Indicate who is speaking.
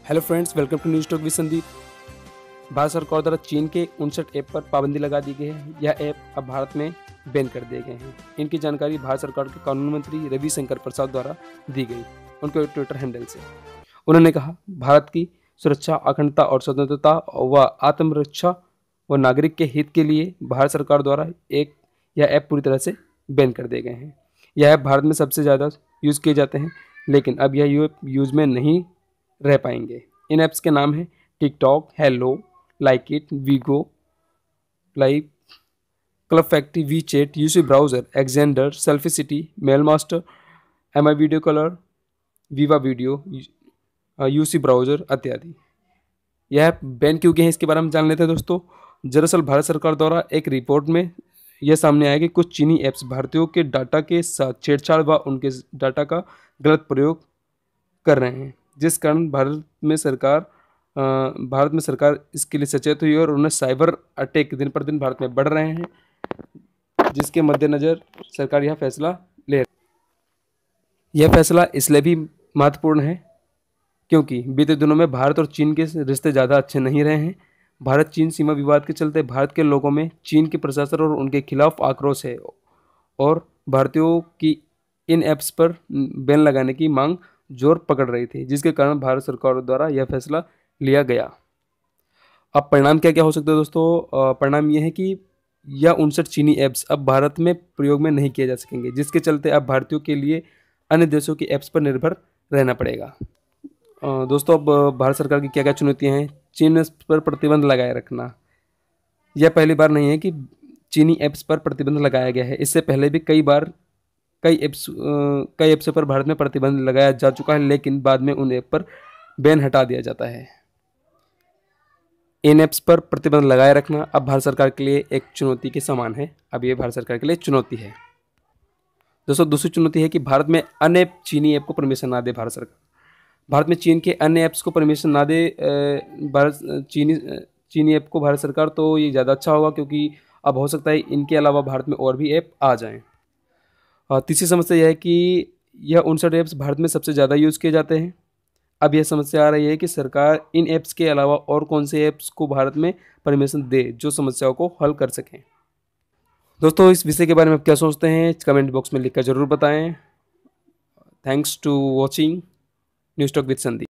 Speaker 1: Hello friends, welcome to news talk with Sandeep. Bharat सरकार द्वारा चीन के 59 ऐप पर पाबंदी लगा दी गई है। यह ऐप अब भारत में बैन कर दिए गए हैं। इनकी जानकारी भारत सरकार के कानून मंत्री रविशंकर प्रसाद द्वारा दी गई उनके ट्विटर हैंडल से। उन्होंने कहा, भारत की सुरक्षा, अखंडता और स्वतंत्रता व आत्मरक्षा व नागरिक के हित के लिए भारत सरकार द्वारा यह ऐप पूरी तरह से बैन कर दिए गए हैं। यह ऐप भारत में सबसे ज़्यादा यूज़ किए जाते हैं, लेकिन अब यह यूज़ में नहीं रह पाएंगे। इन ऐप्स के नाम हैं TikTok, Helo, Like It, Vigo, Live, Club Factory, WeChat, UC Browser, Xender, Selfie City, Mail Master, Mi Video Call, Viva Video, UC Browser इत्यादि। यह ऐप बैन क्यों गए हैं, इसके बारे में जान लेते हैं दोस्तों। दरअसल भारत सरकार द्वारा एक रिपोर्ट में यह सामने आया कि कुछ चीनी ऐप्स भारतीयों के डाटा के साथ छेड़छाड़ व उनके डाटा का गलत प्रयोग कर रहे हैं, जिस कारण भारत में सरकार इसके लिए सचेत हुई और उन्हें साइबर अटैक दिन पर दिन भारत में बढ़ रहे हैं, जिसके मद्देनज़र सरकार यह फैसला ले रही है। यह फैसला इसलिए भी महत्वपूर्ण है क्योंकि बीते दिनों में भारत और चीन के रिश्ते ज़्यादा अच्छे नहीं रहे हैं। भारत चीन सीमा विवाद के चलते भारत के लोगों में चीन के प्रशासन और उनके खिलाफ आक्रोश है और भारतीयों की इन ऐप्स पर बैन लगाने की मांग जोर पकड़ रही थी, जिसके कारण भारत सरकार द्वारा यह फैसला लिया गया। अब परिणाम क्या क्या हो सकता है दोस्तों। परिणाम ये है कि यह 59 चीनी ऐप्स अब भारत में प्रयोग में नहीं किए जा सकेंगे, जिसके चलते अब भारतीयों के लिए अन्य देशों की ऐप्स पर निर्भर रहना पड़ेगा। दोस्तों, अब भारत सरकार की क्या क्या चुनौतियाँ हैं। चीन पर प्रतिबंध लगाए रखना। यह पहली बार नहीं है कि चीनी ऐप्स पर प्रतिबंध लगाया गया है। इससे पहले भी कई ऐप्स पर भारत में प्रतिबंध लगाया जा चुका है, लेकिन बाद में उन ऐप पर बैन हटा दिया जाता है। इन ऐप्स पर प्रतिबंध लगाए रखना अब भारत सरकार के लिए एक चुनौती के समान है। अब ये भारत सरकार के लिए चुनौती है। दोस्तों, दूसरी चुनौती है कि भारत में अन्य चीनी ऐप को परमिशन ना दे भारत सरकार। भारत में चीन के अन्य ऐप्स को परमिशन ना दे चीनी ऐप को भारत सरकार, तो ये ज़्यादा अच्छा होगा, क्योंकि अब हो सकता है इनके अलावा भारत में और भी ऐप आ जाएं। तीसरी समस्या यह है कि यह 59 ऐप्स भारत में सबसे ज़्यादा यूज़ किए जाते हैं। अब यह समस्या आ रही है कि सरकार इन ऐप्स के अलावा और कौन से ऐप्स को भारत में परमिशन दे जो समस्याओं को हल कर सकें। दोस्तों, इस विषय के बारे में आप क्या सोचते हैं, कमेंट बॉक्स में लिखकर ज़रूर बताएं। Thanks to watching news talk with Sandeep.